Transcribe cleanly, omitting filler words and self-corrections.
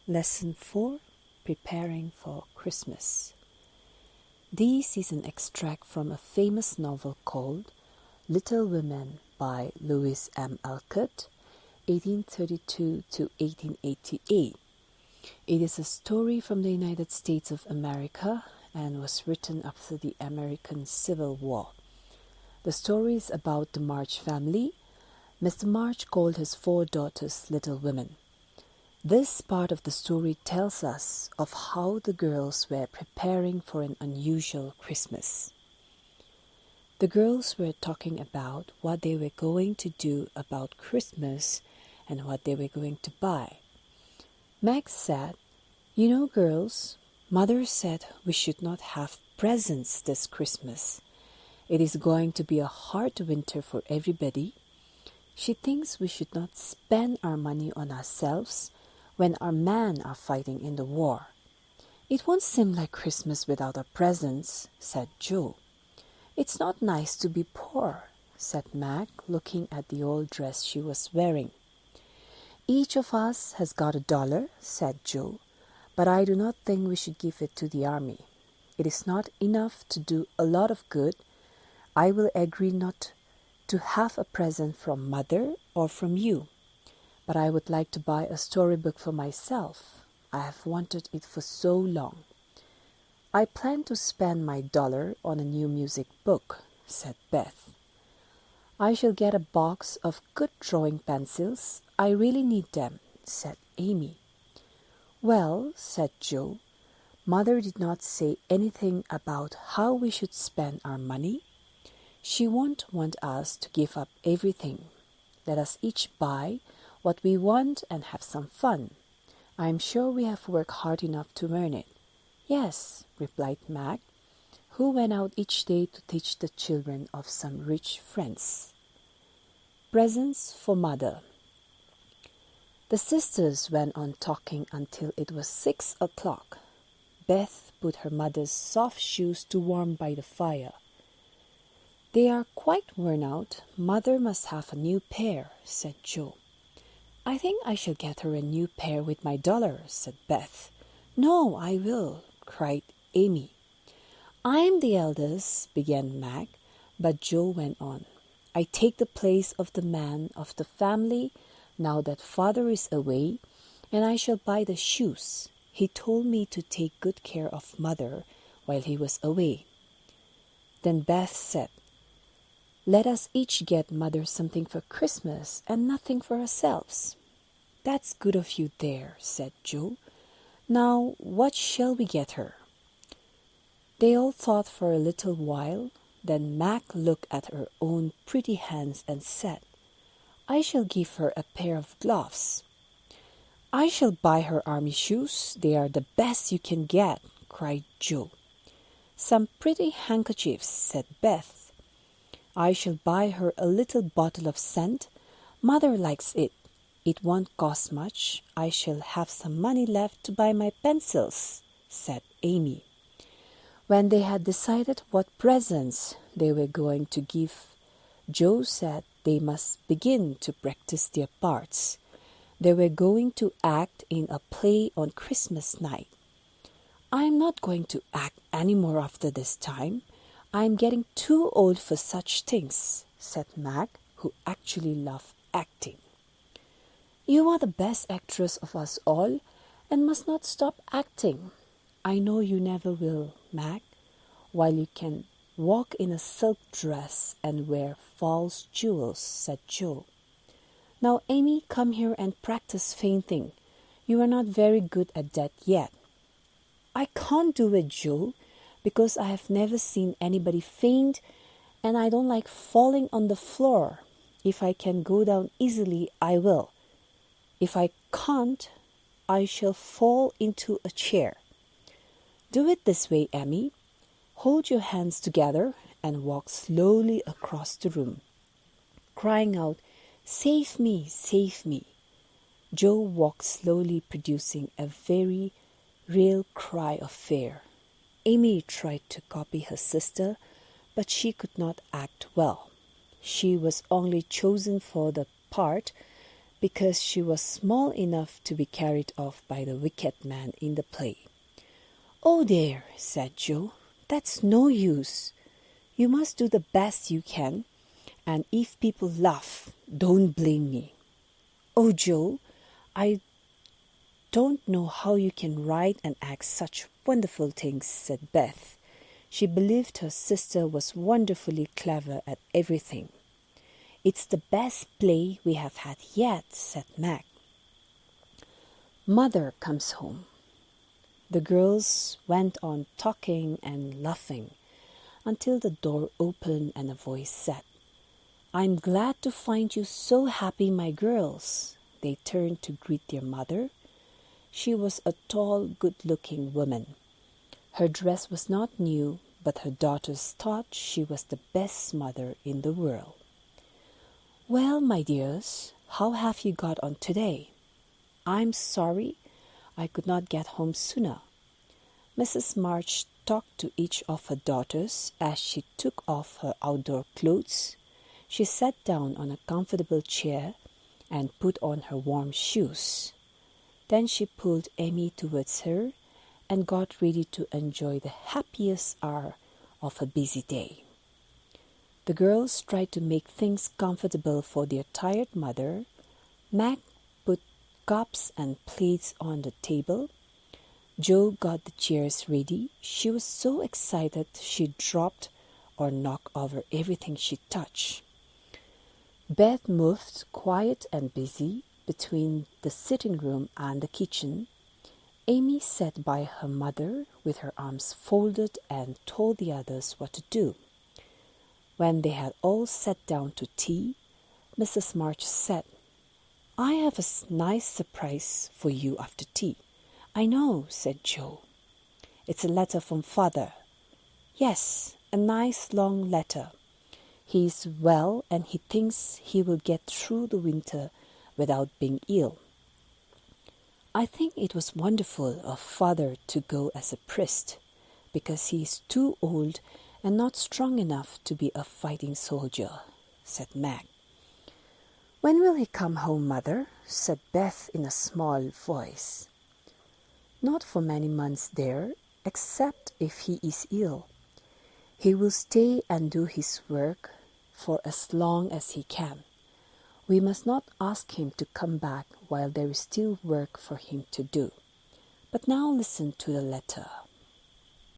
Lesson 4, Preparing for Christmas. This is an extract from a famous novel called Little Women by Louisa May Alcott, 1832 to 1888. It is a story from the United States of America and was written after the American Civil War. The story is about the March family. Mr. March called his 4 daughters Little Women. This part of the story tells us of how the girls were preparing for an unusual Christmas. The girls were talking about what they were going to do about Christmas and what they were going to buy. Meg said, "You know, girls, Mother said we should not have presents this Christmas. It is going to be a hard winter for everybody. She thinks we should not spend our money on ourselves when our men are fighting in the war. It won't seem like Christmas without our presents," said Joe. "It's not nice to be poor," said Mag, looking at the old dress she was wearing. "Each of us has got $1, said Joe, "but I do not think we should give it to the army. It is not enough to do a lot of good. I will agree not to have a present from Mother or from you. But I would like to buy a storybook for myself. I have wanted it for so long. I plan to spend my $1 on a new music book," said Beth. "I shall get a box of good drawing pencils. I really need them," said Amy. "Well," said Joe, "Mother did not say anything about how we should spend our money. She won't want us to give up everything. Let us each buy what we want and have some fun. I am sure we have worked hard enough to earn it." "Yes," replied Mag, who went out each day to teach the children of some rich friends. Presents for Mother. The sisters went on talking until it was 6 o'clock. Beth put her mother's soft shoes to warm by the fire. "They are quite worn out. Mother must have a new pair," said Joe. "I think I shall get her a new pair with my $1, said Beth. "No, I will," cried Amy. "I'm the eldest," began Mag, but Joe went on. "I take the place of the man of the family now that Father is away, and I shall buy the shoes. He told me to take good care of Mother while he was away." Then Beth said, "Let us each get Mother something for Christmas and nothing for ourselves." "That's good of you there," said Joe. "Now, what shall we get her?" They all thought for a little while. Then Mag looked at her own pretty hands and said, "I shall give her a pair of gloves." "I shall buy her army shoes. They are the best you can get," cried Joe. "Some pretty handkerchiefs," said Beth. "I shall buy her a little bottle of scent. Mother likes it. It won't cost much. I shall have some money left to buy my pencils," said Amy. When they had decided what presents they were going to give, Joe said they must begin to practice their parts. They were going to act in a play on Christmas night. "I am not going to act any more after this time. I am getting too old for such things," said Mag, who actually loved acting. "You are the best actress of us all and must not stop acting. I know you never will, Mag, while you can walk in a silk dress and wear false jewels," said Joe. "Now, Amy, come here and practice fainting. You are not very good at that yet." "I can't do it, Joe, because I have never seen anybody faint, and I don't like falling on the floor. If I can go down easily, I will. If I can't, I shall fall into a chair. Do it this way, Amy. Hold your hands together and walk slowly across the room, crying out, 'Save me, save me.'" Joe walked slowly, producing a very real cry of fear. Amy tried to copy her sister, but she could not act well. She was only chosen for the part because she was small enough to be carried off by the wicked man in the play. "Oh dear," said Joe, "that's no use. You must do the best you can, and if people laugh, don't blame me." "Oh, Joe, I don't know how you can write and act such wonderful things," said Beth. She believed her sister was wonderfully clever at everything. "It's the best play we have had yet," said Mag. Mother comes home. The girls went on talking and laughing until the door opened and a voice said, "I'm glad to find you so happy, my girls." They turned to greet their mother. She was a tall, good-looking woman. Her dress was not new, but her daughters thought she was the best mother in the world. "Well, my dears, how have you got on today? I'm sorry I could not get home sooner." Mrs. March talked to each of her daughters as she took off her outdoor clothes. She sat down on a comfortable chair and put on her warm shoes. Then she pulled Amy towards her and got ready to enjoy the happiest hour of her busy day. The girls tried to make things comfortable for their tired mother. Mag put cups and plates on the table. Jo got the chairs ready. She was so excited she dropped or knocked over everything she touched. Beth moved, quiet and busy, between the sitting room and the kitchen. Amy sat by her mother with her arms folded and told the others what to do. When they had all sat down to tea, Mrs. March said, "I have a nice surprise for you after tea." "I know," said Jo. "It's a letter from Father." "Yes, a nice long letter. He's well and he thinks he will get through the winter without being ill." "I think it was wonderful of Father to go as a priest, because he is too old and not strong enough to be a fighting soldier," said Mag. "When will he come home, Mother?" said Beth in a small voice. "Not for many months, dear, except if he is ill. He will stay and do his work for as long as he can. We must not ask him to come back while there is still work for him to do. But now listen to the letter."